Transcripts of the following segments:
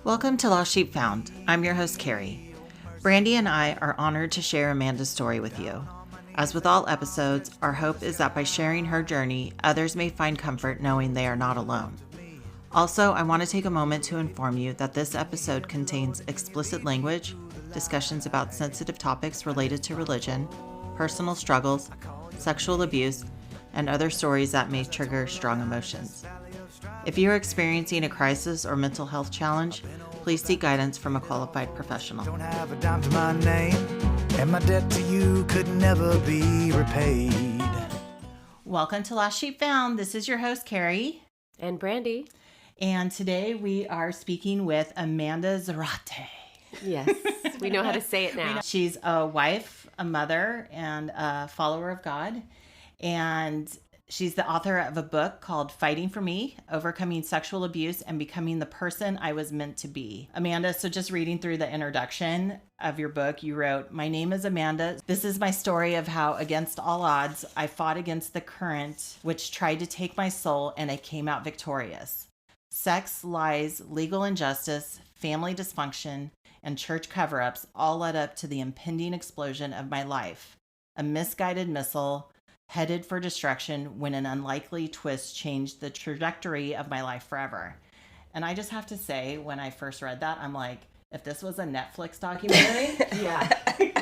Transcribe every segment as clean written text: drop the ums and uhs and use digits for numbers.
Welcome to Lost Sheep Found. I'm your host, Carrie. Brandy and I are honored to share Amanda's story with you. As with all episodes, our hope is that by sharing her journey, others may find comfort knowing they are not alone. Also, I want to take a moment to inform you that this episode contains explicit language, discussions about sensitive topics related to religion, personal struggles, sexual abuse, and other stories that may trigger strong emotions. If you are experiencing a crisis or mental health challenge, please seek guidance from a qualified professional. Don't have a dime to my name, and my debt to you could never be repaid. Welcome to Lost Sheep Found. This is your host, Carrie. And Brandy. And today we are speaking with Amanda Zarate. Yes, we know how to say it now. She's a wife, a mother, and a follower of God. And she's the author of a book called Fighting for Me, Overcoming Sexual Abuse and Becoming the Person I Was Meant to Be. Amanda, so just reading through the introduction of your book, you wrote, "My name is Amanda. This is my story of how, against all odds, I fought against the current which tried to take my soul, and I came out victorious. Sex, lies, legal injustice, family dysfunction, and church cover-ups all led up to the impending explosion of my life. A misguided missile headed for destruction when an unlikely twist changed the trajectory of my life forever." And I just have to say, when I first read that, I'm like, if this was a Netflix documentary,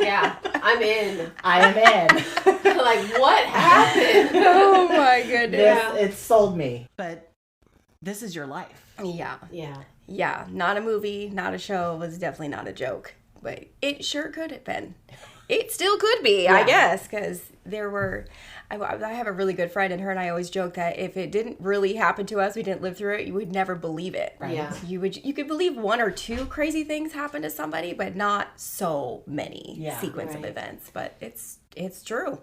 Yeah, I'm in. I am in. Like, what happened? Oh my goodness. It sold me. But this is your life. Yeah. Yeah. Not a movie, not a show. It was definitely not a joke. But it sure could have been. It still could be, I guess, because there were... I have a really good friend, and her and I always joke that if it didn't really happen to us, we didn't live through it, you would never believe it. Right. Yeah. You could believe one or two crazy things happen to somebody, but not so many sequence of events. But it's true.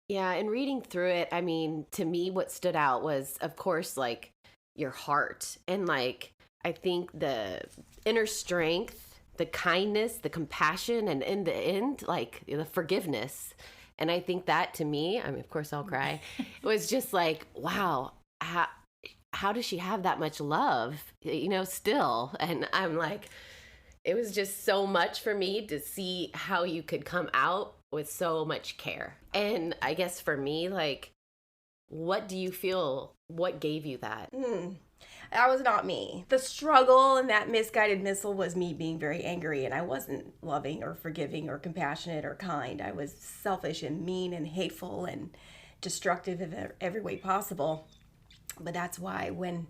Yeah, and reading through it, I mean, to me, what stood out was, of course, like, your heart. And, like, I think the inner strength, the kindness, the compassion, and in the end, like, the forgiveness. And I think that, to me, I mean, of course I'll cry, it was just like, wow, how does she have that much love, still? And I'm like, it was just so much for me to see how you could come out with so much care. And I guess for me, like, what do you feel, what gave you that? That was not me. The struggle and that misguided missile was me being very angry, and I wasn't loving or forgiving or compassionate or kind. I was selfish and mean and hateful and destructive in every way possible. But that's why when,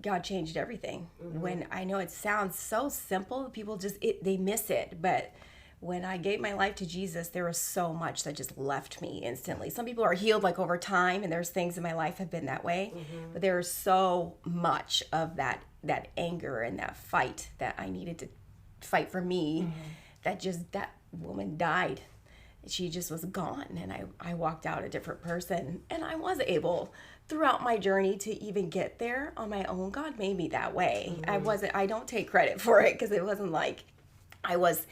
God changed everything. Mm-hmm. When I know it sounds so simple, people they miss it. But when I gave my life to Jesus, there was so much that just left me instantly. Some people are healed like over time, and there's things in my life have been that way. Mm-hmm. But there was so much of that anger and that fight that I needed to fight for me, that woman died. She just was gone, and I walked out a different person. And I was able, throughout my journey, to even get there on my own. God made me that way. Mm-hmm. I don't take credit for it, because it wasn't like I was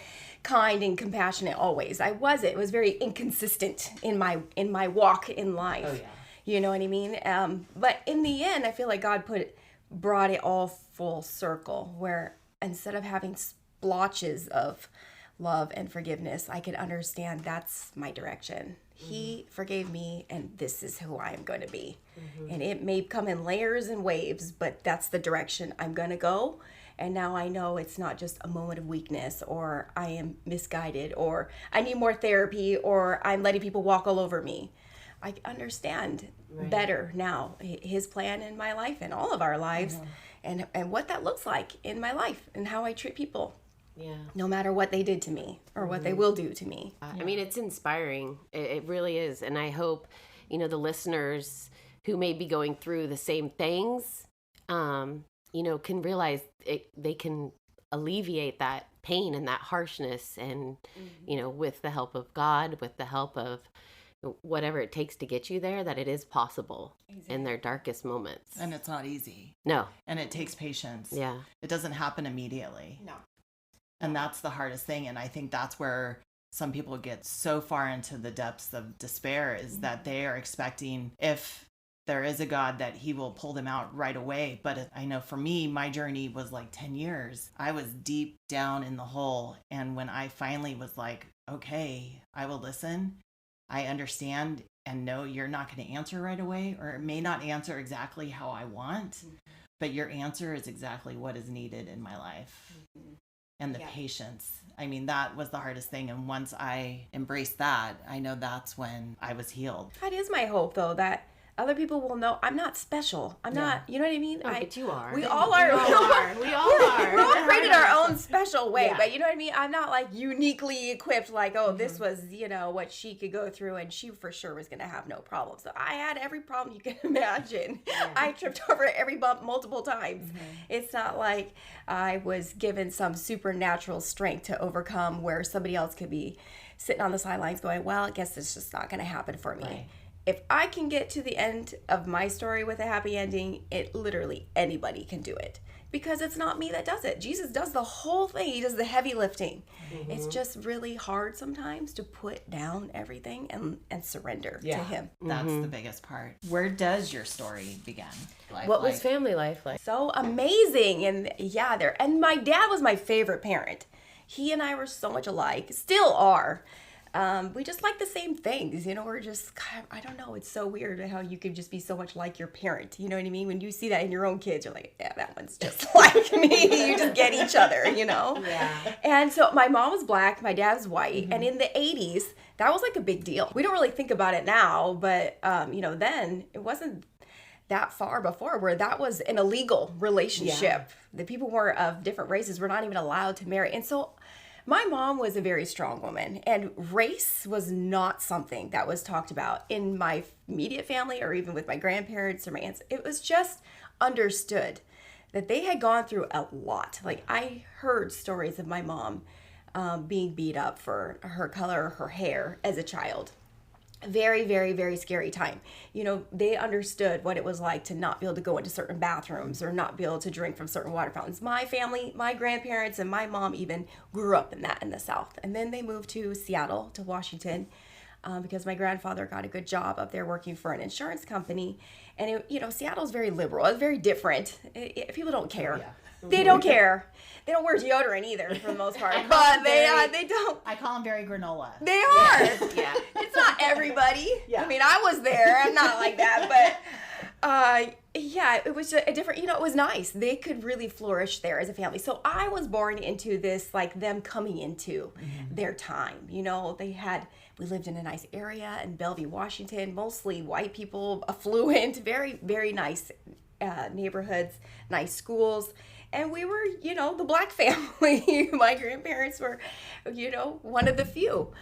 kind and compassionate always. It was very inconsistent in my walk in life. Oh, yeah. You know what I mean? But in the end, I feel like God brought it all full circle, where instead of having splotches of love and forgiveness, I could understand that's my direction. Mm-hmm. He forgave me, and this is who I am going to be. Mm-hmm. And it may come in layers and waves, but that's the direction I'm going to go. And now I know it's not just a moment of weakness, or I am misguided, or I need more therapy, or I'm letting people walk all over me. I understand better now His plan in my life and all of our lives, and what that looks like in my life and how I treat people. Yeah. No matter what they did to me or what they will do to me. I mean, it's inspiring. It really is. And I hope, the listeners who may be going through the same things, can realize they can alleviate that pain and that harshness, and, with the help of God, with the help of whatever it takes to get you there, that it is possible in their darkest moments. And it's not easy. No. And it takes patience. Yeah. It doesn't happen immediately. No. And that's the hardest thing. And I think that's where some people get so far into the depths of despair, is that they are expecting, if there is a God that he will pull them out right away. But I know for me, my journey was like 10 years. I was deep down in the hole. And when I finally was like, okay, I will listen, I understand and know you're not going to answer right away, or it may not answer exactly how I want, but your answer is exactly what is needed in my life. And the patience. I mean, that was the hardest thing. And once I embraced that, I know that's when I was healed. That is my hope, though, that other people will know I'm not special. I'm not, you know what I mean? But you are. We all are. We all are. We all are. We're all created our own special way, but you know what I mean? I'm not like uniquely equipped, like, oh, this was, you know, what she could go through, and she for sure was going to have no problem. So I had every problem you can imagine. I tripped over every bump multiple times. It's not like I was given some supernatural strength to overcome where somebody else could be sitting on the sidelines going, well, I guess it's just not going to happen for me. Right. If I can get to the end of my story with a happy ending, it literally anybody can do it, because it's not me that does it. Jesus does the whole thing. He does the heavy lifting. It's just really hard sometimes to put down everything and surrender to him. That's the biggest part. Where does your story begin? What was family life like? So amazing. And and my dad was my favorite parent. He and I were so much alike, still are. We just like the same things, you know, we're just, I don't know, it's so weird how you could just be so much like your parent, you know what I mean? When you see that in your own kids, you're like, yeah, that one's just like me. You just get each other, you know? Yeah. And so my mom was black, my dad was white, and in the 80s, that was like a big deal. We don't really think about it now, but, you know, then it wasn't that far before where that was an illegal relationship. The people were of different races were not even allowed to marry. And so my mom was a very strong woman, and race was not something that was talked about in my immediate family or even with my grandparents or my aunts. It was just understood that they had gone through a lot. Like, I heard stories of my mom being beat up for her color or her hair as a child. Very, very, very scary time. You know, they understood what it was like to not be able to go into certain bathrooms or not be able to drink from certain water fountains. My family, my grandparents, and my mom even grew up in that in the South. And then they moved to Seattle, to Washington, because my grandfather got a good job up there working for an insurance company. And, it, you know, Seattle's very liberal. It's very different. People don't care. They don't care. They don't wear deodorant either, for the most part. But they don't. I call them very granola. They are. It's not everybody. I mean, I was there. I'm not like that. But, it was a different, you know, it was nice. They could really flourish there as a family. So I was born into this, like, them coming into their time. You know, we lived in a nice area in Bellevue, Washington, mostly white people, affluent, very, very nice neighborhoods, nice schools. And we were, you know, the black family. My grandparents were, you know, one of the few.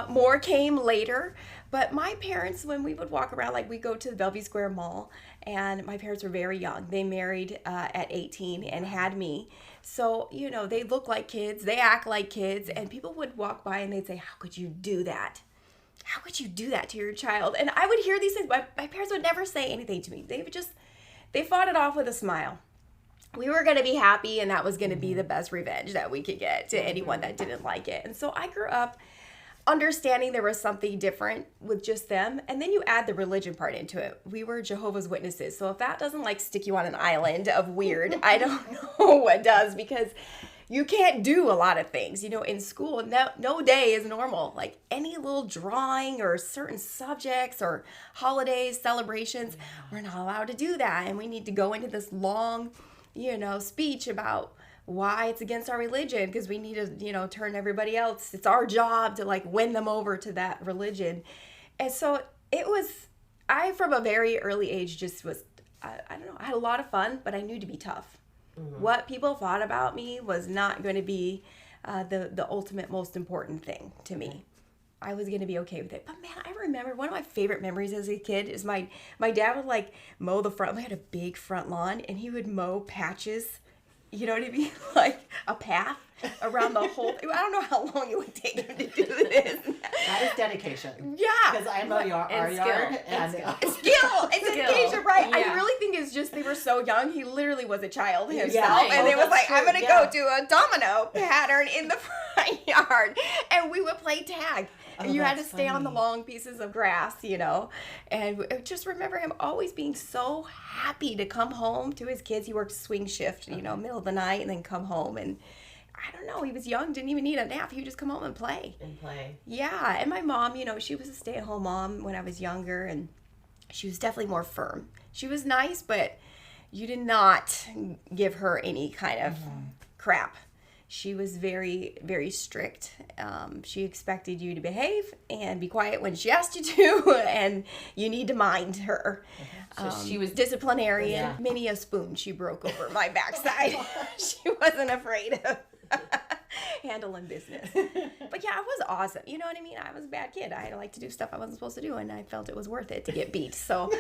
More came later. But my parents, when we would walk around, like, we go to the Bellevue Square Mall, and my parents were very young. They married at 18 and had me. So, you know, they look like kids. They act like kids. And people would walk by and they'd say, how could you do that? How could you do that to your child? And I would hear these things. My parents would never say anything to me. They fought it off with a smile. We were going to be happy, and that was going to be the best revenge that we could get to anyone that didn't like it. And so I grew up understanding there was something different with just them. And then you add the religion part into it. We were Jehovah's Witnesses. So if that doesn't, like, stick you on an island of weird, I don't know what does, because you can't do a lot of things. You know, in school, no day is normal. Like, any little drawing or certain subjects or holidays, celebrations, we're not allowed to do that. And we need to go into this long, you know, speech about why it's against our religion, because we need to, you know, turn everybody else. It's our job to, like, win them over to that religion. And so I, from a very early age, just was, I don't know, I had a lot of fun, but I knew to be tough. What people thought about me was not going to be the ultimate most important thing to me. I was going to be okay with it. But man, I remember one of my favorite memories as a kid is my dad would, like, mow the front. We had a big front lawn, and he would mow patches, you know what I mean? Like a path around the whole thing. I don't know how long it would take him to do this. That is dedication. Yeah. Because I mow our skill. yard. And And skill. Skill and dedication, right? Yeah. I really think it's just they were so young. He literally was a child himself, Yeah. and Oh, it was that's like, I'm true. gonna Yeah. go do a domino pattern in the front yard, and we would play tag. And Oh, you had to that's stay on the funny. long pieces of grass, you know. And I just remember him always being so happy to come home to his kids. He worked swing shift, you know, middle of the night, and then come home. And I don't know, he was young, didn't even need a nap. He would just come home and play. Yeah, and my mom, you know, she was a stay-at-home mom when I was younger, and she was definitely more firm. She was nice, but you did not give her any kind of crap. She was very, very strict. She expected you to behave and be quiet when she asked you to, and you need to mind her. So she was Disciplinarian. Yeah. Many a spoon she broke over my backside. She wasn't afraid of handling business. But yeah, it was awesome. You know what I mean? I was a bad kid. I like to do stuff I wasn't supposed to do, and I felt it was worth it to get beat. So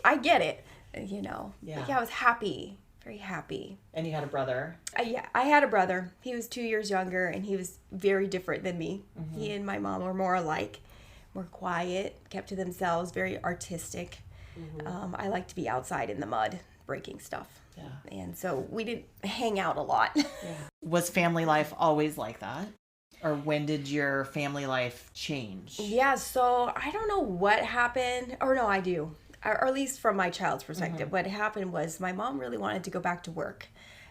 I get it, you know. Yeah. But yeah, I was happy, very happy. And you had a brother. I had a brother. He was 2 years younger, and he was very different than me. He and my mom were more alike, more quiet, kept to themselves, very artistic. I like to be outside in the mud, breaking stuff. Yeah. And so we didn't hang out a lot. Was family life always like that? Or when did your family life change? Yeah, so I don't know what happened. Or no, I do. Or at least from my child's perspective. What happened was my mom really wanted to go back to work.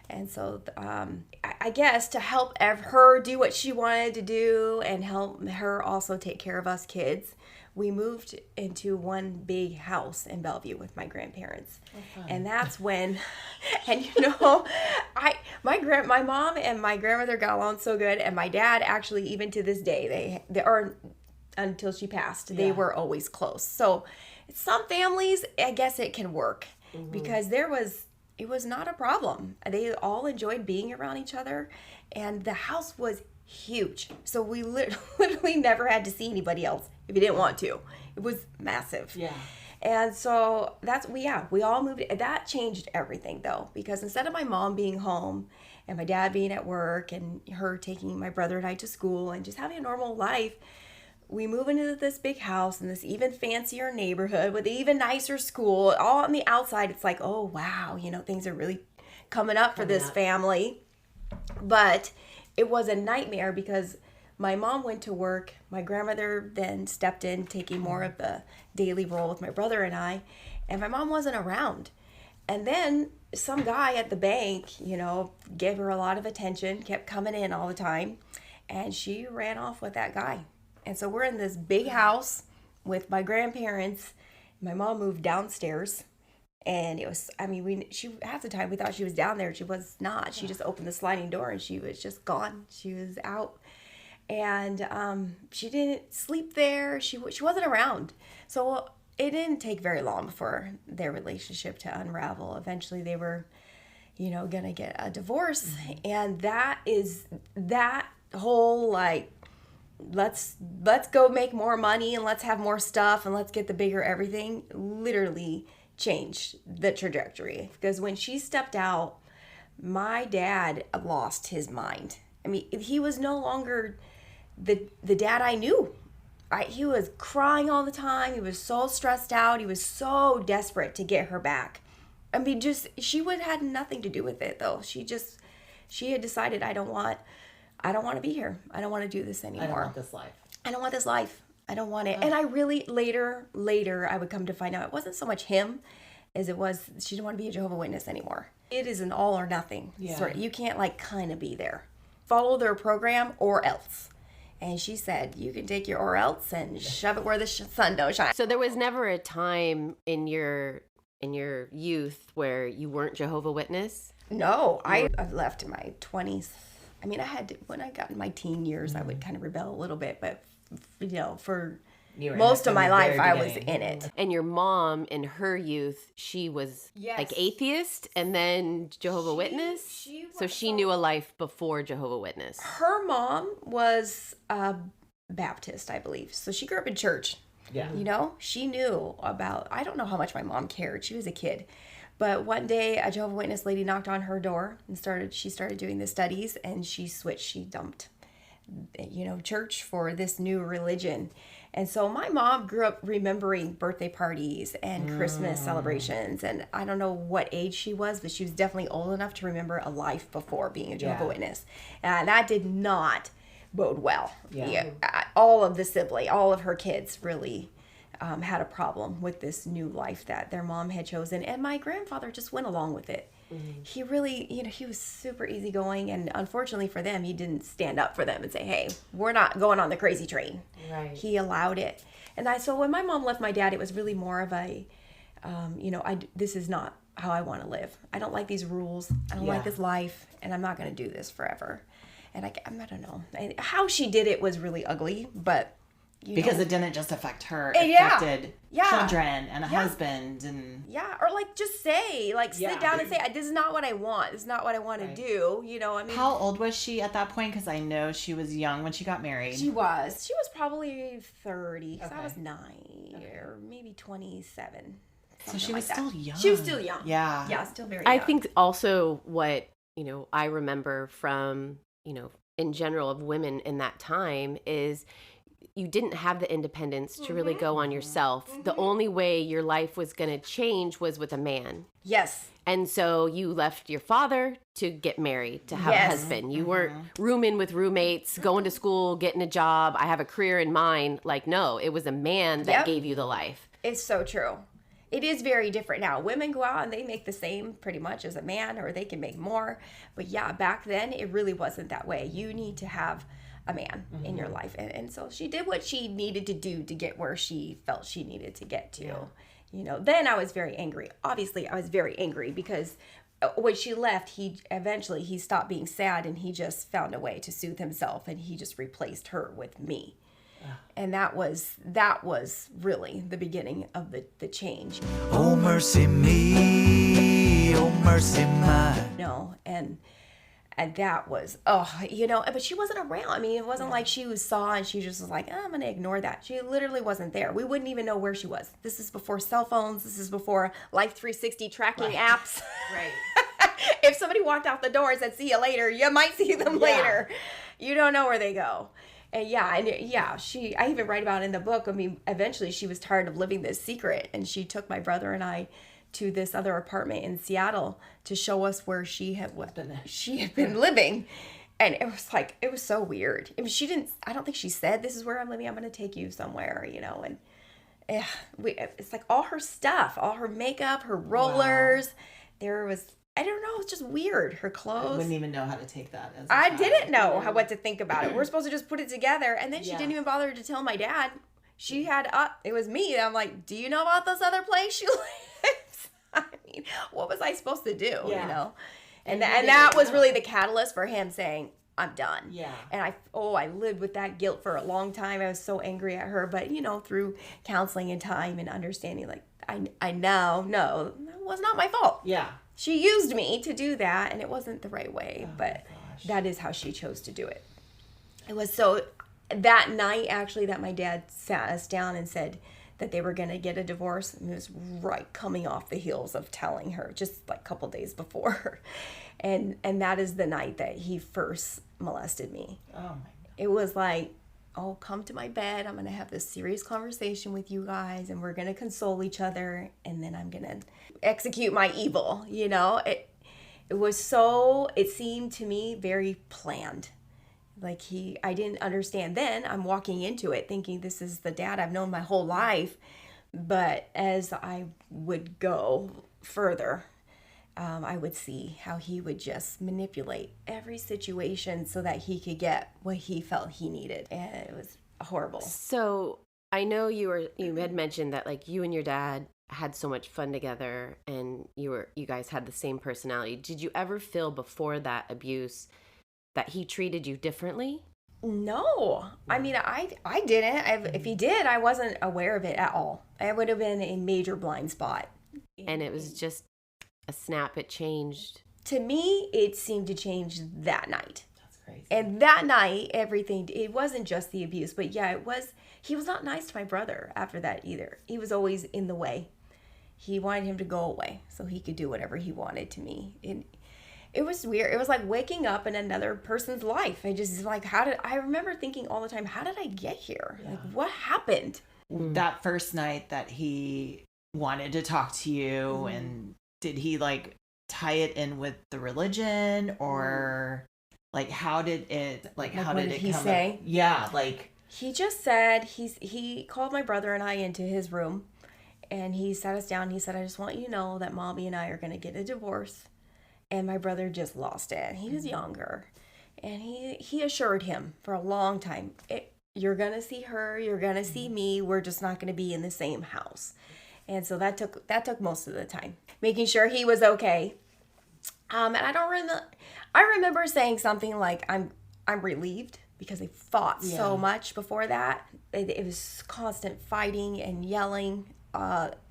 And so I guess to help her do what she wanted to do and help her also take care of us kids, we moved into one big house in Bellevue with my grandparents. And that's when, and you know, my mom and my grandmother got along so good, and my dad actually, even to this day, they are, until she passed, they were always close. So some families, I guess it can work because it was not a problem. They all enjoyed being around each other, and the house was huge. So we literally never had to see anybody else if you didn't want to. It was massive. Yeah. And so we all moved. That changed everything though, because instead of my mom being home and my dad being at work and her taking my brother and I to school and just having a normal life, we move into this big house in this even fancier neighborhood with an even nicer school. All on the outside, it's like, oh wow, you know, things are really coming up for this family. But it was a nightmare because my mom went to work. My grandmother then stepped in, taking more of the daily role with my brother and I. And my mom wasn't around. And then some guy at the bank, you know, gave her a lot of attention, kept coming in all the time. And she ran off with that guy. And so we're in this big house with my grandparents. My mom moved downstairs. And it was, I mean, half the time we thought she was down there. She was not. She just opened the sliding door and she was just gone. She was out. And she didn't sleep there. She wasn't around. So it didn't take very long before their relationship to unravel. Eventually they were, you know, going to get a divorce. And that whole like, let's go make more money and let's have more stuff and let's get the bigger everything literally changed the trajectory. Because when she stepped out, my dad lost his mind. I mean, he was no longer the dad I knew. He was crying all the time. He was so stressed out. He was so desperate to get her back. I mean, she had nothing to do with it though. She had decided, I don't want to be here. I don't want to do this anymore. I don't want this life. I don't want this life. I don't want it. And I really, later, I would come to find out it wasn't so much him as it was she didn't want to be a Jehovah's Witness anymore. It is an all or nothing. Yeah. You can't like kind of be there. Follow their program or else. And she said, you can take your or else and shove it where the sun don't shine. So there was never a time in your youth where you weren't Jehovah's Witness? No, I left in my 20s. I mean, when I got in my teen years, I would kind of rebel a little bit, but you know, for most of my life, I was in it. And your mom, in her youth, she was like atheist and then Jehovah's Witness? So she knew a life before Jehovah's Witness. Her mom was a Baptist, I believe. So she grew up in church. Yeah. You know, she knew about, I don't know how much my mom cared. She was a kid. But one day, a Jehovah's Witness lady knocked on her door and she started doing the studies, and she switched. She dumped church for this new religion. And so my mom grew up remembering birthday parties and Christmas celebrations. And I don't know what age she was, but she was definitely old enough to remember a life before being a Jehovah's Witness. And that did not bode well. All of her kids really had a problem with this new life that their mom had chosen. And my grandfather just went along with it. He really, he was super easygoing, and unfortunately for them, he didn't stand up for them and say, hey, we're not going on the crazy train. Right. He allowed it. And so when my mom left my dad, it was really more of a, this is not how I want to live. I don't like these rules. I don't like this life, and I'm not going to do this forever. And I don't know. And how she did it was really ugly, but because it didn't just affect her, it affected children and a husband and or just say, sit down and say, this is not what I want. This is not what I want to do. How old was she at that point? Because I know she was young when she got married. She was probably 30. So I was 9 or maybe 27. So she was still young. She was still young. Yeah. Yeah, still very young. I think also what, I remember from, in general of women in that time is you didn't have the independence to really go on yourself. The only way your life was going to change was with a man. Yes. And so you left your father to get married, to have a husband. You weren't rooming with roommates, going to school, getting a job. I have a career in mind. No, it was a man that gave you the life. It's so true. It is very different now. Women go out and they make the same pretty much as a man, or they can make more. But back then it really wasn't that way. You need to have a man in your life. And so she did what she needed to do to get where she felt she needed to get to. Then I was very angry. Obviously, I was very angry because when she left, he stopped being sad, and he just found a way to soothe himself, and he just replaced her with me. And that was really the beginning of the change. Oh, mercy me, oh, mercy mine. And that was, but she wasn't around. I mean, it wasn't like she saw and she just was like, I'm going to ignore that. She literally wasn't there. We wouldn't even know where she was. This is before cell phones. This is before Life 360 tracking apps. Right. If somebody walked out the door and said, see you later, you might see them later. You don't know where they go. And I even write about it in the book. I mean, eventually she was tired of living this secret, and she took my brother and I to this other apartment in Seattle to show us where she had been living. And it was so weird. I mean, I don't think she said, this is where I'm living. I'm going to take you somewhere, and it's like all her stuff, all her makeup, her rollers. There was, I don't know, it's just weird. Her clothes. I wouldn't even know how to take that. I didn't know what to think about it. We're supposed to just put it together. And then she didn't even bother to tell my dad. She had, it was me. And I'm like, do you know about this other place she lives? I mean, what was I supposed to do, And that was really the catalyst for him saying, I'm done. Yeah. And I lived with that guilt for a long time. I was so angry at her. But, through counseling and time and understanding, I know, no, that was not my fault. Yeah. She used me to do that, and it wasn't the right way. But that is how she chose to do it. It was so, that night, actually, that my dad sat us down and said that they were going to get a divorce. And it was right coming off the heels of telling her just a couple days before. And that is the night that he first molested me. Oh, my God. It was like, oh, come to my bed. I'm going to have this serious conversation with you guys, and we're going to console each other, and then I'm going to execute my evil. It was so, it seemed to me very planned. I didn't understand then. I'm walking into it thinking this is the dad I've known my whole life. But as I would go further, I would see how he would just manipulate every situation so that he could get what he felt he needed. And it was horrible. So I know you had mentioned that you and your dad had so much fun together, and you guys had the same personality. Did you ever feel before that abuse that he treated you differently? No. I mean, I didn't. If he did, I wasn't aware of it at all. It would have been a major blind spot. And it was just a snap. It changed. To me, it seemed to change that night. That's crazy. And that night, everything, it wasn't just the abuse, but he was not nice to my brother after that either. He was always in the way. He wanted him to go away so he could do whatever he wanted to me. it was weird. It was like waking up in another person's life. I just like, I remember thinking all the time, how did I get here? Like, what happened? That first night that he wanted to talk to you, and did he like tie it in with the religion, or like how did it how what did did it he come say? up? Yeah, like He just said, he called my brother and I into his room, and he sat us down. He said, I just want you to know that Mommy and I are going to get a divorce. And my brother just lost it. He was younger. And he assured him for a long time, you're going to see her, you're going to see me. We're just not going to be in the same house. And so that took most of the time, making sure he was okay. And I remember saying something like, I'm relieved, because they fought so much before that. It was constant fighting and yelling,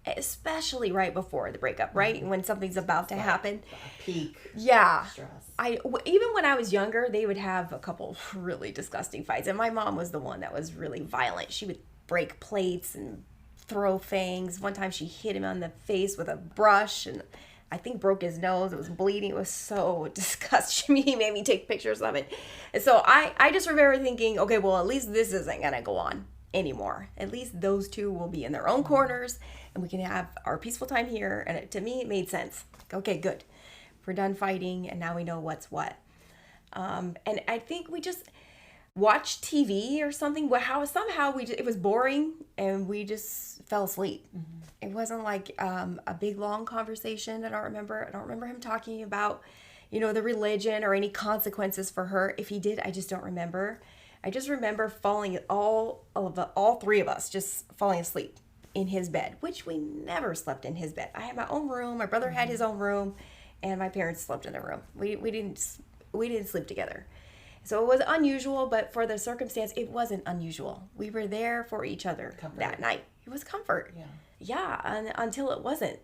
especially right before the breakup, right? When something's about to happen. peak Yeah. stress. Even when I was younger, they would have a couple really disgusting fights. And my mom was the one that was really violent. She would break plates and throw things. One time she hit him on the face with a brush, and I think broke his nose. It was bleeding. It was so disgusting. He made me take pictures of it. And so I just remember thinking, okay, well, at least this isn't going to go on anymore. At least those two will be in their own corners, and we can have our peaceful time here. And to me, it made sense. Okay, good. We're done fighting, and now we know what's what. And I think we just watched TV or something. Somehow it was boring, and we just fell asleep. It wasn't like a big long conversation. I don't remember him talking about, the religion or any consequences for her. If he did, I just don't remember. I just remember all three of us just falling asleep in his bed, which we never slept in his bed. I had my own room. My brother had his own room, and my parents slept in their room. We didn't sleep together. So it was unusual, but for the circumstance, it wasn't unusual. We were there for each other that night. It was comfort. Yeah, until it wasn't.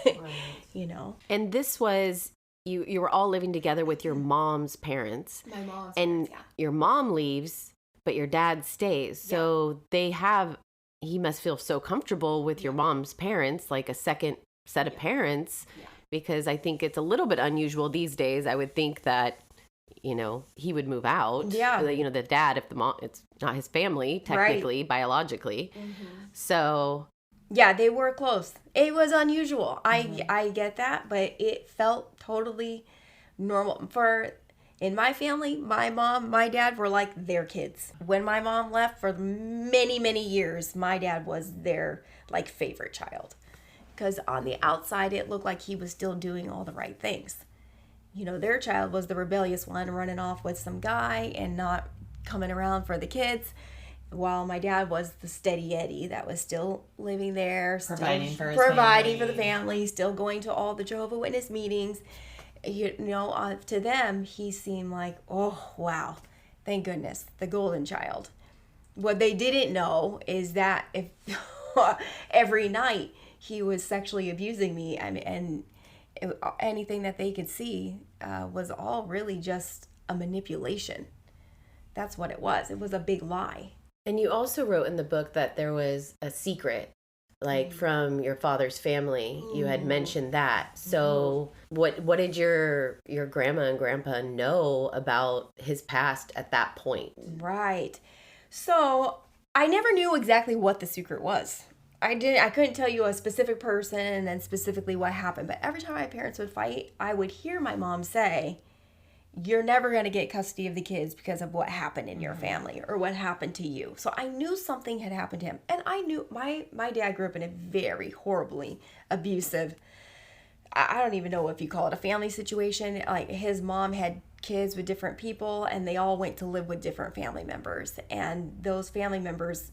Right. And this was, you were all living together with your mom's parents. My mom's and parents, yeah. your mom leaves, but your dad stays. So he must feel so comfortable with your mom's parents, like a second set of parents, because I think it's a little bit unusual these days. I would think that, he would move out. Yeah. The dad, if the mom, it's not his family, technically, biologically. So. Yeah, they were close. It was unusual. I get that, but it felt totally normal. In my family, my mom, my dad were like their kids. When my mom left, for many, many years, my dad was their like favorite child. Because on the outside, it looked like he was still doing all the right things. Their child was the rebellious one, running off with some guy and not coming around for the kids, while my dad was the steady Eddie that was still living there, Providing for the family, still going to all the Jehovah's Witness meetings. To them, he seemed like, oh, wow, thank goodness, the golden child. What they didn't know is that if every night he was sexually abusing me, and anything that they could see was all really just a manipulation. That's what it was. It was a big lie. And you also wrote in the book that there was a secret, like from your father's family. You had mentioned that. So what did your grandma and grandpa know about his past at that point? Right. So I never knew exactly what the secret was. I couldn't tell you a specific person and then specifically what happened. But every time my parents would fight, I would hear my mom say, you're never going to get custody of the kids because of what happened in your family or what happened to you. So I knew something had happened to him. And I knew my dad grew up in a very horribly abusive, I don't even know if you call it a family situation. Like his mom had kids with different people, and they all went to live with different family members. And those family members,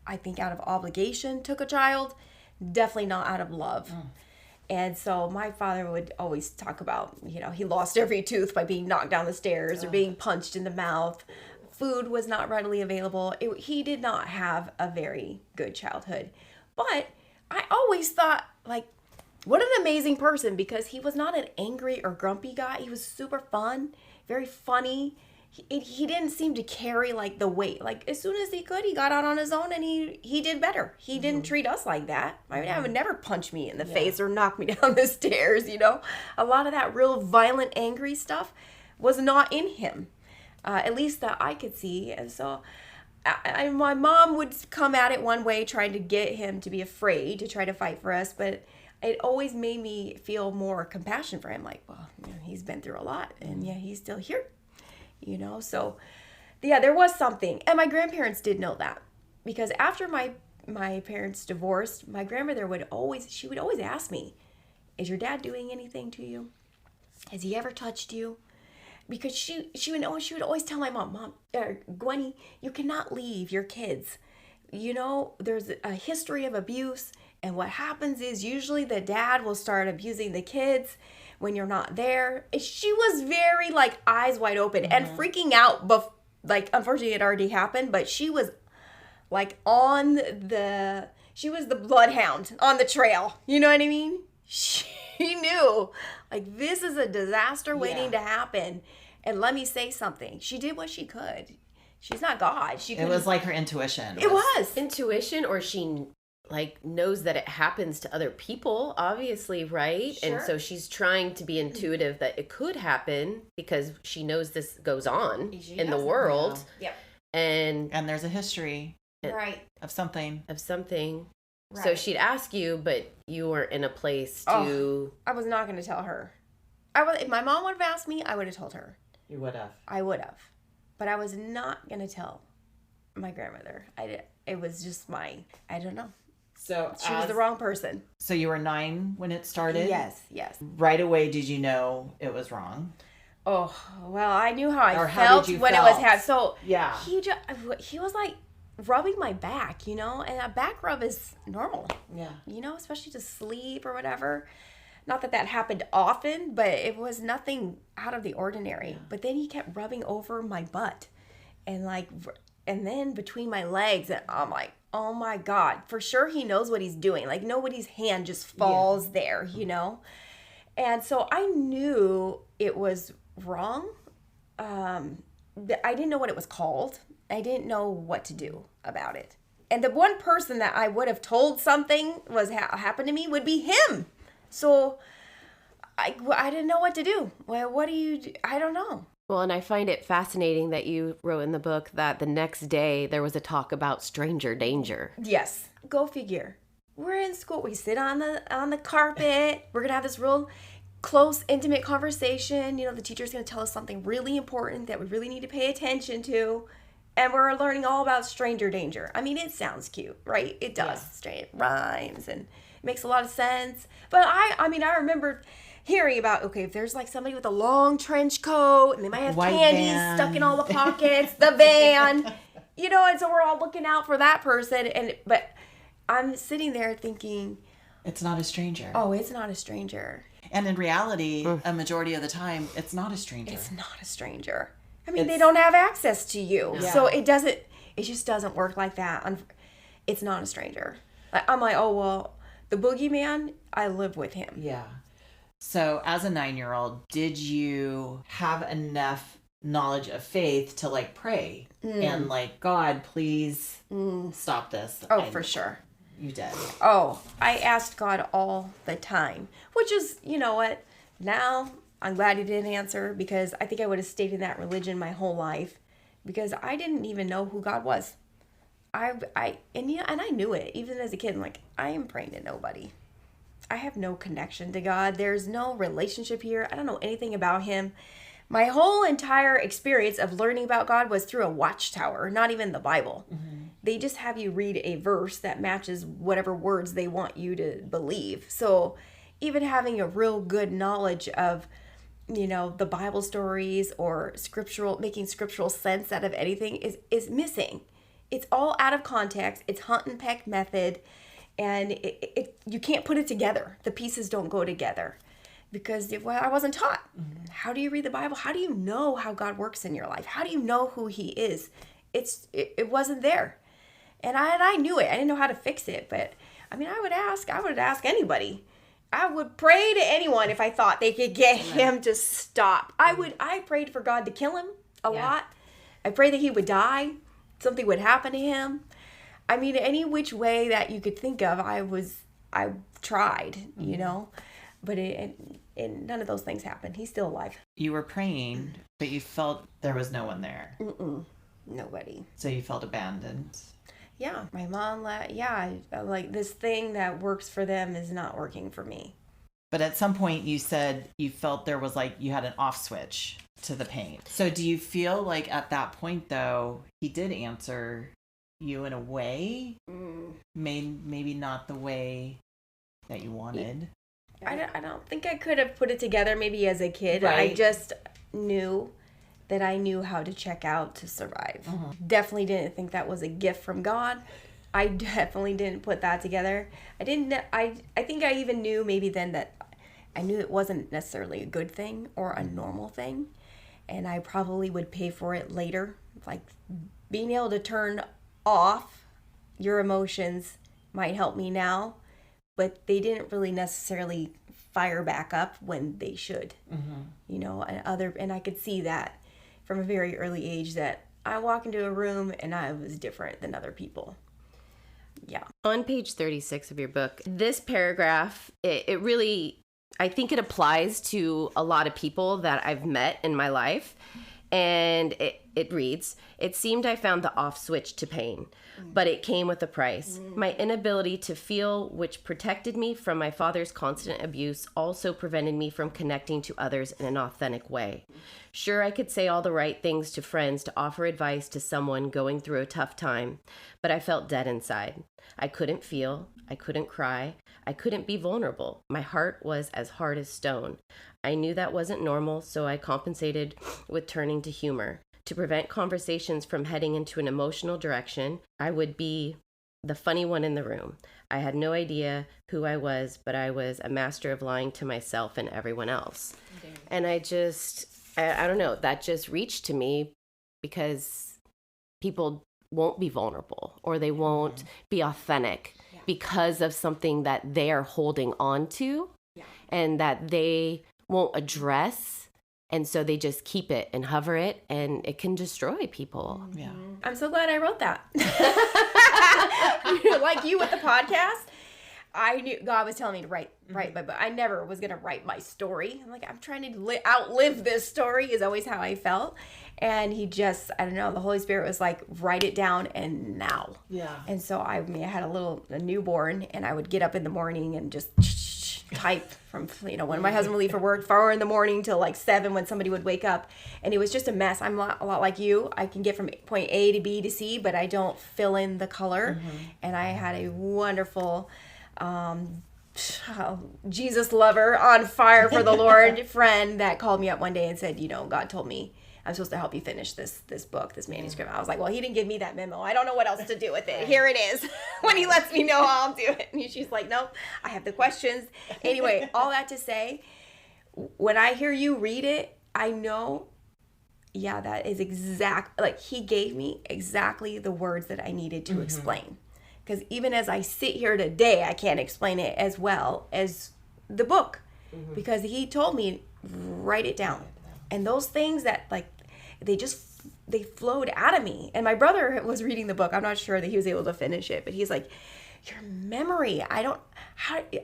I think out of obligation, took a child, definitely not out of love. And so my father would always talk about, he lost every tooth by being knocked down the stairs or being punched in the mouth. Food was not readily available. He did not have a very good childhood. But I always thought, like, what an amazing person, because he was not an angry or grumpy guy. He was super fun, very funny. he didn't seem to carry like the weight. Like as soon as he could, he got out on his own and he did better. He didn't treat us like that. My dad would never punch me in the face or knock me down the stairs, you know. A lot of that real violent, angry stuff was not in him, at least that I could see. And so my mom would come at it one way, trying to get him to be afraid, to try to fight for us, but it always made me feel more compassion for him. Like, well, you know, he's been through a lot, and yeah, he's still here, you know. So, yeah, there was something, and my grandparents did know that, because after my parents divorced, my grandmother would always ask me, "Is your dad doing anything to you? Has he ever touched you?" Because she would always tell my mom, Gwenny, you cannot leave your kids. You know, there's a history of abuse, and what happens is usually the dad will start abusing the kids when you're not there. She was very like eyes wide open and freaking out. Like, unfortunately, it already happened, but she was like she was the bloodhound on the trail. You know what I mean? She knew, like, this is a disaster waiting to happen. And let me say something. She did what she could. She's not God. It was like her intuition. It was. Intuition, or she like knows that it happens to other people, obviously, right? Sure. And so she's trying to be intuitive that it could happen because she knows this goes on in the world. Yep. And there's a history Right. of something. So Right. she'd ask you, but you weren't in a place to... I was not going to tell her. If my mom would have asked me, I would have told her. You would have. I would have. But I was not going to tell my grandmother. It was just I don't know. So She was the wrong person. So you were 9 when it started? Yes. Right away, did you know it was wrong? Oh, well, I knew how I Or how felt did you when felt? it was had. So Yeah. he was like rubbing my back, you know, and a back rub is normal, Yeah. you know, especially to sleep or whatever. Not that happened often, but it was nothing out of the ordinary. But then he kept rubbing over my butt and then between my legs, and I'm like, oh my God, for sure he knows what he's doing. Like, nobody's hand just falls there, you know? And so I knew it was wrong. I didn't know what it was called. I didn't know what to do about it. And the one person that I would have told something was happened to me would be him. So I didn't know what to do. Well, what do you do? I don't know. Well, and I find it fascinating that you wrote in the book that the next day there was a talk about stranger danger. Yes. Go figure. We're in school. We sit on the carpet. We're going to have this real close, intimate conversation. You know, the teacher's going to tell us something really important that we really need to pay attention to. And we're learning all about stranger danger. I mean, it sounds cute, right? It does. Yeah. It rhymes and it makes a lot of sense. But I remember hearing about, okay, if there's like somebody with a long trench coat and they might have White candy van. stuck in all the pockets, the van, you know, and so we're all looking out for that person. But I'm sitting there thinking, It's not a stranger. oh, it's not a stranger. And in reality, a majority of the time, it's not a stranger. It's not a stranger. I mean, they don't have access to you. Yeah. So it just doesn't work like that. It's not a stranger. I'm like, oh, well, the boogeyman, I live with him. Yeah. So as a 9-year-old, did you have enough knowledge of faith to like pray and like, God, please stop this? Oh, And for sure. You did. Oh, I asked God all the time, which is, you know what, now I'm glad he didn't answer, because I think I would have stayed in that religion my whole life, because I didn't even know who God was. And I knew it even as a kid. I'm like, I am praying to nobody. I have no connection to God. There's no relationship here. I don't know anything about him. My whole entire experience of learning about God was through a watchtower, not even the Bible. Mm-hmm. They just have you read a verse that matches whatever words they want you to believe. So even having a real good knowledge of, you know, the Bible stories or making scriptural sense out of anything is missing. It's all out of context. It's hunt and peck method. And you can't put it together. The pieces don't go together. Because I wasn't taught. Mm-hmm. How do you read the Bible? How do you know how God works in your life? How do you know who he is? It wasn't there. And I knew it. I didn't know how to fix it. But, I mean, I would ask anybody. I would pray to anyone if I thought they could get him to stop. I prayed for God to kill him. a lot. I prayed that he would die. Something would happen to him. I mean, any which way that you could think of, I tried, you know, but none of those things happened. He's still alive. You were praying, but you felt there was no one there. Nobody. So you felt abandoned. Yeah, my mom, like this thing that works for them is not working for me. But at some point you said you felt there was like you had an off switch to the pain. So do you feel like at that point though, he did answer you in a way, maybe not the way that you wanted? I don't think I could have put it together maybe as a kid. Right. I just knew that I knew how to check out to survive. Definitely didn't think that was a gift from God. I definitely didn't put that together. I think I even knew maybe then that I knew it wasn't necessarily a good thing or a normal thing. And I probably would pay for it later. Like being able to turn off your emotions might help me now, but they didn't really necessarily fire back up when they should. You know, and I could see that from a very early age that I walk into a room and I was different than other people. Yeah. On page 36 of your book, this paragraph, it really, I think it applies to a lot of people that I've met in my life. And it reads, "It seemed I found the off switch to pain, but it came with a price. My inability to feel, which protected me from my father's constant abuse, also prevented me from connecting to others in an authentic way. Sure, I could say all the right things to friends to offer advice to someone going through a tough time, but I felt dead inside. I couldn't feel, I couldn't cry, I couldn't be vulnerable. My heart was as hard as stone. I knew that wasn't normal, so I compensated with turning to humor. To prevent conversations from heading into an emotional direction, I would be the funny one in the room. I had no idea who I was, but I was a master of lying to myself and everyone else." And I don't know, that just reached to me because people won't be vulnerable or they won't be authentic because of something that they're holding on to and that they won't address. And so they just keep it and hover it, and it can destroy people. Yeah. I'm so glad I wrote that. Like you with the podcast, I knew God was telling me to write my book. I never was going to write my story. I'm like, I'm trying to outlive this story is always how I felt. And he just, I don't know, the Holy Spirit was like, write it down and now. Yeah. And so I had a newborn, and I would get up in the morning and just type from, when my husband would leave for work, 4 a.m. till like 7 when somebody would wake up. And it was just a mess. I'm a lot like you. I can get from point A to B to C, but I don't fill in the color. And I had a wonderful Jesus lover, on fire for the Lord friend that called me up one day and said, God told me I'm supposed to help you finish this book, this manuscript. I was like, well, he didn't give me that memo. I don't know what else to do with it. Here it is. When he lets me know how I'll do it. And she's like, nope, I have the questions. Anyway, all that to say, when I hear you read it, I know, that is he gave me exactly the words that I needed to explain. Because even as I sit here today, I can't explain it as well as the book. Because he told me, write it down. And those things that they flowed out of me. And my brother was reading the book. I'm not sure that he was able to finish it, but he's like, your memory,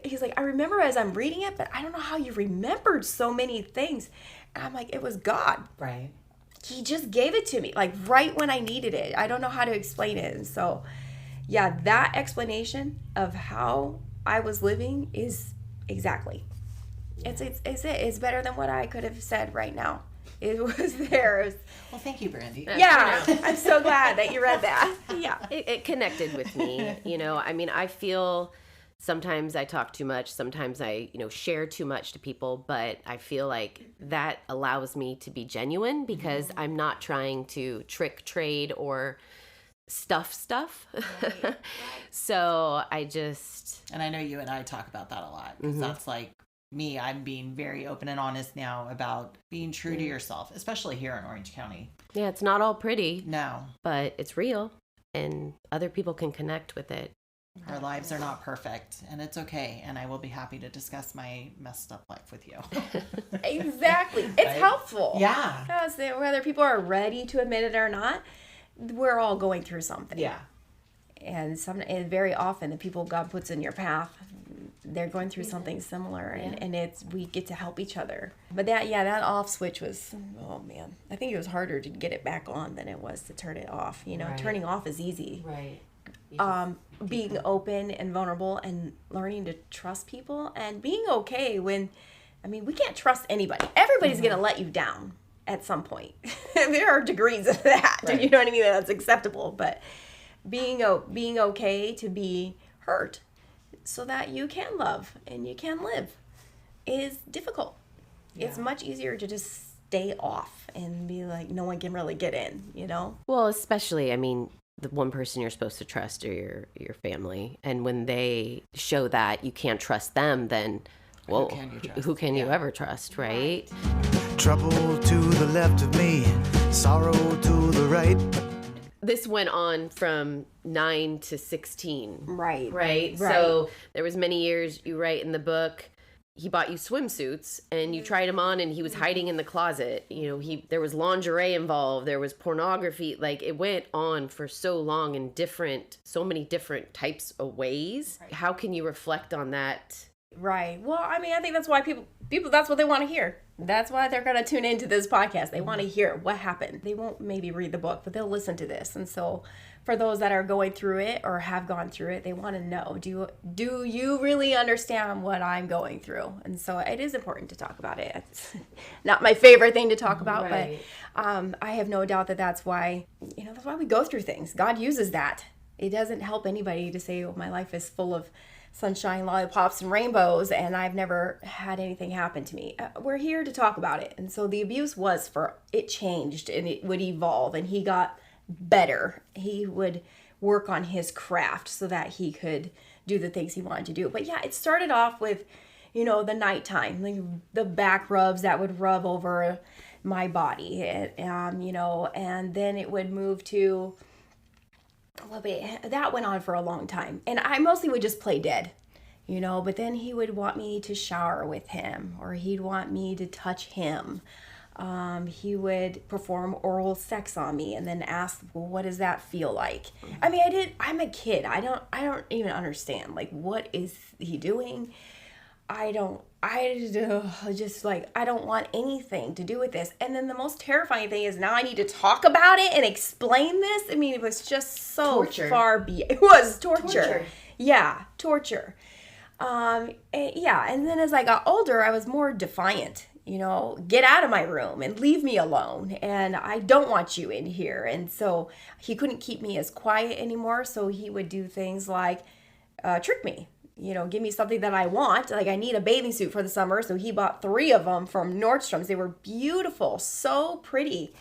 he's like, I remember as I'm reading it, but I don't know how you remembered so many things. And I'm like, it was God. Right. He just gave it to me, like right when I needed it. I don't know how to explain it. And so, that explanation of how I was living is exactly. It's better than what I could have said right now. It was there. Well, thank you, Brandy. Yeah, I'm so glad that you read that. Yeah. It connected with me. I mean, I feel sometimes I talk too much. Sometimes I, share too much to people. But I feel like that allows me to be genuine because I'm not trying to trick, trade, or stuff. Right. So And I know you and I talk about that a lot because that's like me. I'm being very open and honest now about being true to yourself, especially here in Orange County. Yeah, it's not all pretty. No. But it's real and other people can connect with it. Our lives are not perfect, and it's okay. And I will be happy to discuss my messed up life with you. Exactly. It's Right? helpful. Yeah. Because whether people are ready to admit it or not, we're all going through something. Yeah. And very often the people God puts in your path, they're going through something similar, and we get to help each other. But that off switch was, oh man, I think it was harder to get it back on than it was to turn it off. Right. Turning off is easy. Right. Being open and vulnerable and learning to trust people and being okay when, we can't trust anybody. Everybody's going to let you down at some point. There are degrees of that. Right. You know what I mean? That's acceptable. But being okay to be hurt so that you can love and you can live is difficult. Yeah. It's much easier to just stay off and be like, no one can really get in, Well, especially, the one person you're supposed to trust are your family. And when they show that you can't trust them, then, well, who can you ever trust, right? Trouble to the left of me, sorrow to the right. This went on from 9 to 16. Right. So there was many years, you write in the book, he bought you swimsuits and you tried them on and he was hiding in the closet. There was lingerie involved. There was pornography. Like, it went on for so long in so many different types of ways. Right. How can you reflect on that? Right. Well, I think that's why people, that's what they want to hear. That's why they're going to tune into this podcast. They want to hear what happened. They won't maybe read the book, but they'll listen to this. And so for those that are going through it or have gone through it, they want to know, do you really understand what I'm going through? And so it is important to talk about it. It's not my favorite thing to talk about, right. But I have no doubt that that's why we go through things. God uses that. It doesn't help anybody to say, oh, my life is full of sunshine, lollipops, and rainbows, and I've never had anything happen to me. We're here to talk about it. And so the abuse it changed and it would evolve, and he got better. He would work on his craft so that he could do the things he wanted to do. But yeah, it started off with, the nighttime, like the back rubs that would rub over my body, and then it would move to, that went on for a long time. And I mostly would just play dead, but then he would want me to shower with him, or he'd want me to touch him. He would perform oral sex on me and then ask, well, what does that feel like? I'm a kid. I don't even understand. Like, what is he doing? I don't want anything to do with this. And then the most terrifying thing is now I need to talk about it and explain this. It was just so torture. It was torture. Yeah, torture. And then as I got older, I was more defiant. Get out of my room and leave me alone. And I don't want you in here. And so he couldn't keep me as quiet anymore. So he would do things like trick me. Give me something that I want. Like, I need a bathing suit for the summer. So he bought 3 of them from Nordstrom's. They were beautiful, so pretty.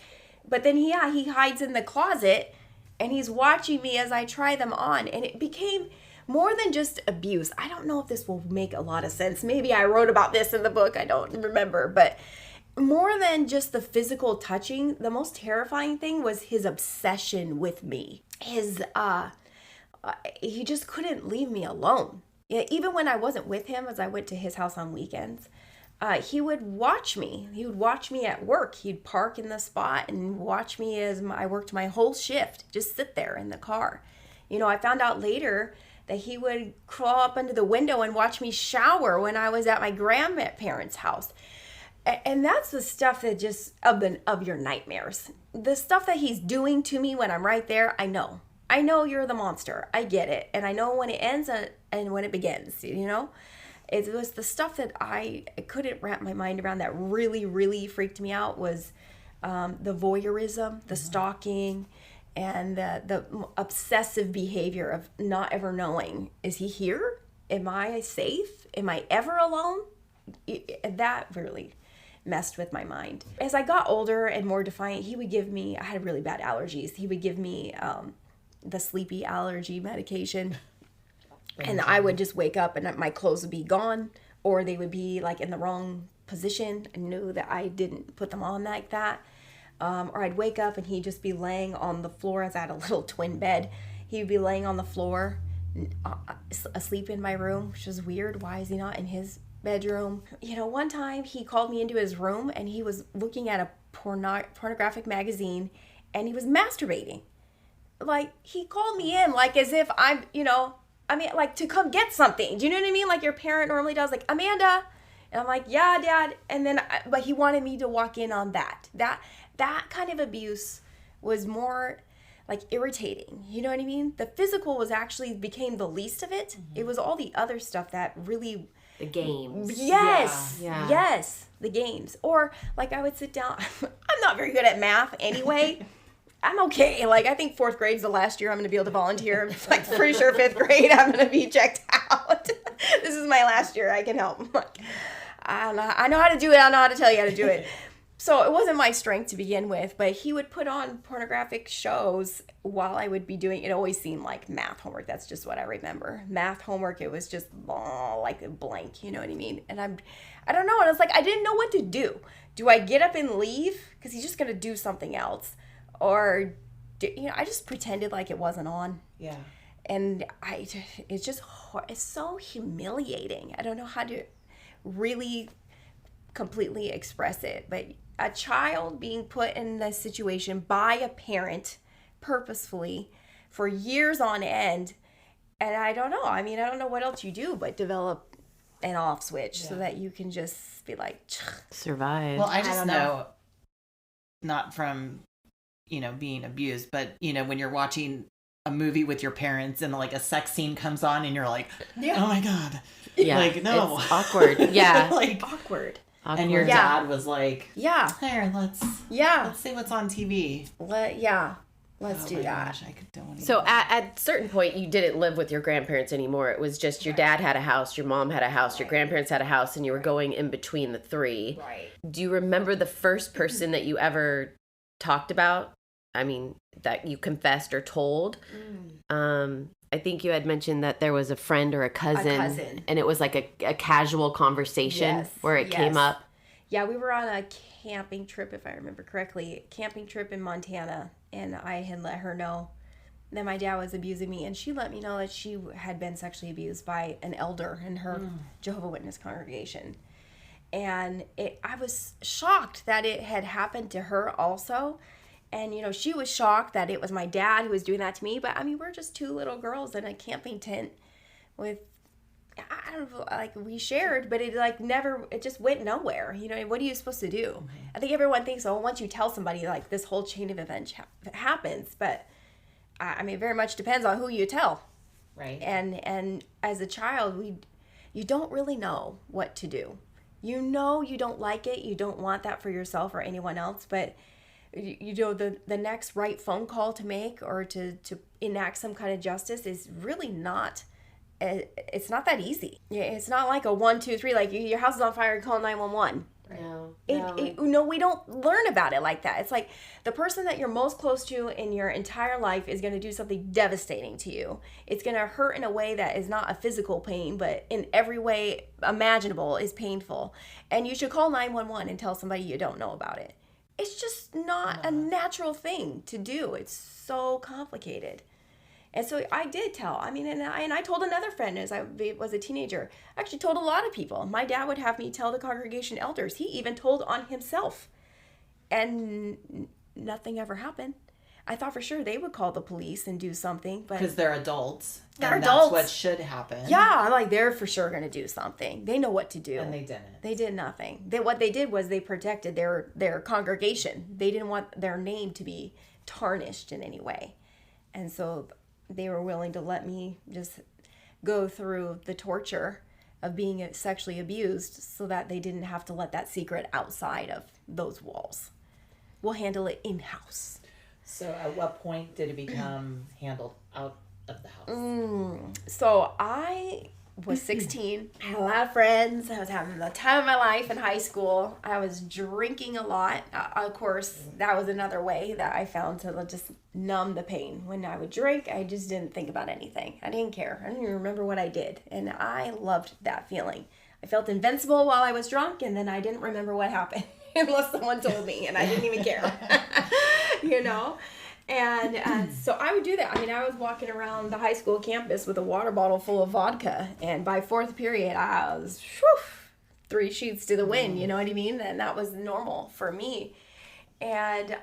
But then, he hides in the closet and he's watching me as I try them on. And it became more than just abuse. I don't know if this will make a lot of sense. Maybe I wrote about this in the book. I don't remember. But more than just the physical touching, the most terrifying thing was his obsession with me. He just couldn't leave me alone. Even when I wasn't with him, as I went to his house on weekends, he would watch me. He would watch me at work. He'd park in the spot and watch me as I worked my whole shift, just sit there in the car. I found out later that he would crawl up under the window and watch me shower when I was at my grandparents' house. And that's the stuff that just, of your nightmares. The stuff that he's doing to me when I'm right there, I know. I know you're the monster. I get it. And I know when it ends and when it begins, It was the stuff that I couldn't wrap my mind around that really, really freaked me out was the voyeurism, the stalking, and the obsessive behavior of not ever knowing, is he here? Am I safe? Am I ever alone? That really messed with my mind. As I got older and more defiant, he would give me, I had really bad allergies. He would give me the sleepy allergy medication. And I would just wake up and my clothes would be gone, or they would be like in the wrong position. I knew that I didn't put them on like that. Or I'd wake up and he'd just be laying on the floor, as I had a little twin bed. He would be laying on the floor asleep in my room, which is weird. Why is he not in his bedroom? One time he called me into his room and he was looking at a pornographic magazine and he was masturbating. Like, he called me in like as if I'm, like to come get something. Do you know what I mean? Like your parent normally does, like, Amanda. And I'm like, yeah, Dad. And then, but he wanted me to walk in on that. That kind of abuse was more like irritating. You know what I mean? The physical became the least of it. Mm-hmm. It was all the other stuff that really... The games. Yes. Yeah. Yes. The games. Or like I would sit down. I'm not very good at math anyway. I'm okay. Like, I think 4th grade is the last year I'm going to be able to volunteer. Like, pretty sure 5th grade I'm going to be checked out. This is my last year. I can help. Like, I know how to do it. I know how to tell you how to do it. So it wasn't my strength to begin with, but he would put on pornographic shows while I would be doing, it always seemed like math homework. That's just what I remember. Math homework, it was just like a blank, you know what I mean? And I don't know. And I was like, I didn't know what to do. Do I get up and leave? Because he's just going to do something else. Or, I just pretended like it wasn't on. Yeah. And it's so humiliating. I don't know how to really completely express it, but a child being put in this situation by a parent purposefully for years on end, and I don't know. I mean, I don't know what else you do but develop an off switch so that you can just be like survive. Well, I just know, not from being abused, but when you're watching a movie with your parents and like a sex scene comes on and you're like, oh my god, like no, it's awkward. Yeah, like awkward. And your dad was like, here, let's see what's on TV. Let's do that. Gosh, I don't want to. So at a certain point, you didn't live with your grandparents anymore. It was just your dad had a house, your mom had a house, your grandparents had a house, and you were going in between the three. Right. Do you remember the first person that you ever talked about? I mean, that you confessed or told? I think you had mentioned that there was a friend or a cousin. And it was like a casual conversation where it came up. Yeah, we were on a camping trip, if I remember correctly, in Montana, and I had let her know that my dad was abusing me, and she let me know that she had been sexually abused by an elder in her Jehovah's Witness congregation. And I was shocked that it had happened to her also. And, she was shocked that it was my dad who was doing that to me. But, I mean, we're just two little girls in a camping tent with, I don't know, like, we shared, but it, like, never, it just went nowhere. What are you supposed to do? Mm-hmm. I think everyone thinks, once you tell somebody, like, this whole chain of events happens. But, I mean, it very much depends on who you tell. Right. And as a child, you don't really know what to do. You don't like it. You don't want that for yourself or anyone else, but the next right phone call to make or to enact some kind of justice is really not, it's not that easy. It's not like a 1, 2, 3, like your house is on fire, call 911. No, we don't learn about it like that. It's like the person that you're most close to in your entire life is going to do something devastating to you. It's going to hurt in a way that is not a physical pain, but in every way imaginable is painful. And you should call 911 and tell somebody you don't know about it. It's just not a natural thing to do. It's so complicated. And so I did tell. I mean, and I told another friend as I was a teenager. I actually told a lot of people. My dad would have me tell the congregation elders. He even told on himself. And nothing ever happened. I thought for sure they would call the police and do something. Because they're adults. They're adults. That's what should happen. Yeah, I'm like, they're for sure going to do something. They know what to do. And they didn't. They did nothing. What they did was they protected their congregation. They didn't want their name to be tarnished in any way. And so they were willing to let me just go through the torture of being sexually abused so that they didn't have to let that secret outside of those walls. We'll handle it in-house. So at what point did it become handled out of the house? So I was 16. I had a lot of friends. I was having the time of my life in high school. I was drinking a lot. Of course, that was another way that I found to just numb the pain. When I would drink, I just didn't think about anything. I didn't care. I didn't even remember what I did. And I loved that feeling. I felt invincible while I was drunk, and then I didn't remember what happened unless someone told me, and I didn't even care. And so I would do that. I mean, I was walking around the high school campus with a water bottle full of vodka, and by fourth period, I was 3 sheets to the wind, you know what I mean? And that was normal for me. And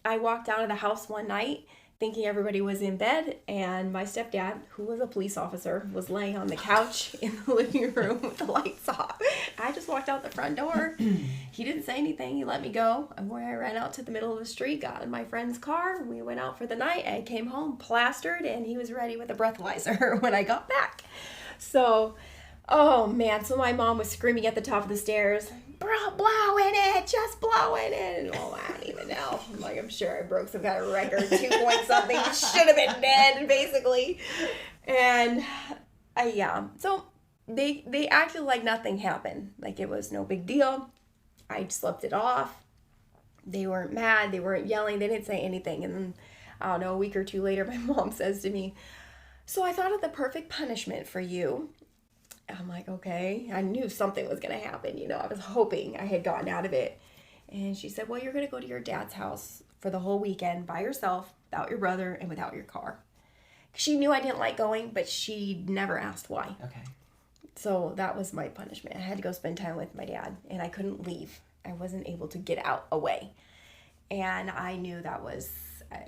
I walked out of the house one night thinking everybody was in bed, and my stepdad, who was a police officer, was laying on the couch in the living room with the lights off. I just walked out the front door. He didn't say anything. He let me go. And I ran out to the middle of the street, got in my friend's car. We went out for the night. I came home plastered, and he was ready with a breathalyzer when I got back. So, oh man, so my mom was screaming at the top of the stairs, "Bro, blow in it, just blow in it." And I don't even know. I'm sure I broke some kind of record, 2 point something, should have been dead, basically. And so they acted like nothing happened, like it was no big deal. I slept it off. They weren't mad, they weren't yelling, they didn't say anything. And then, I don't know, a week or two later, my mom says to me, "So I thought of the perfect punishment for you." I'm like, okay. I knew something was going to happen. I was hoping I had gotten out of it. And she said, "Well, you're going to go to your dad's house for the whole weekend by yourself, without your brother, and without your car." She knew I didn't like going, but she never asked why. Okay. So that was my punishment. I had to go spend time with my dad, and I couldn't leave. I wasn't able to get out away. And I knew it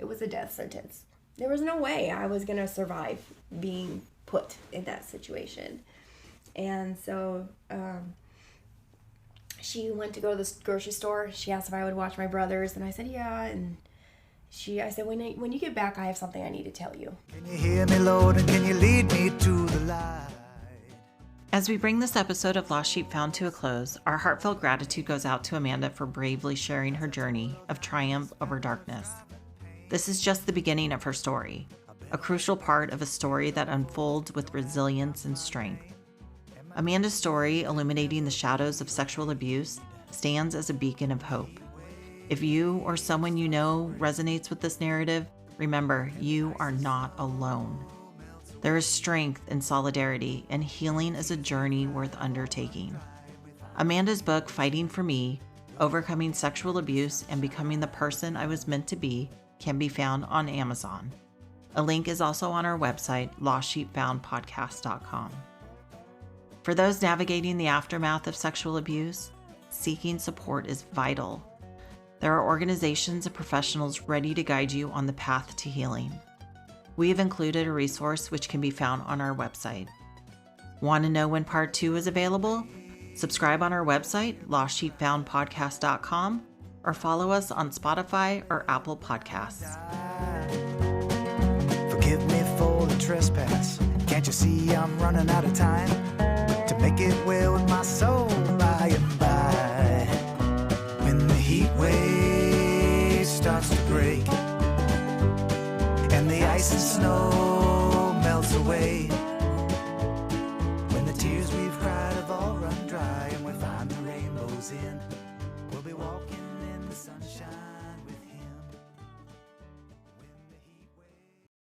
was a death sentence. There was no way I was going to survive being put in that situation. And so she went to go to the grocery store. She asked if I would watch my brothers, and I said, yeah. And I said, when you get back, I have something I need to tell you. Can you hear me, Lord, and can you lead me to the light? As we bring this episode of Lost Sheep Found to a close, our heartfelt gratitude goes out to Amanda for bravely sharing her journey of triumph over darkness. This is just the beginning of her story, a crucial part of a story that unfolds with resilience and strength. Amanda's story, illuminating the shadows of sexual abuse, stands as a beacon of hope. If you or someone you know resonates with this narrative, remember, you are not alone. There is strength in solidarity, and healing is a journey worth undertaking. Amanda's book, Fighting for Me, Overcoming Sexual Abuse and Becoming the Person I Was Meant to Be, can be found on Amazon. A link is also on our website, lostsheepfoundpodcast.com. For those navigating the aftermath of sexual abuse, seeking support is vital. There are organizations and professionals ready to guide you on the path to healing. We have included a resource which can be found on our website. Want to know when part 2 is available? Subscribe on our website, lostsheepfoundpodcast.com, or follow us on Spotify or Apple Podcasts. Forgive me for the trespass. Can't you see I'm running out of time to make it well with my soul by and by? When the heat wave starts to break and the ice and snow melts away, when the tears we've cried have all run dry and we find the rainbows in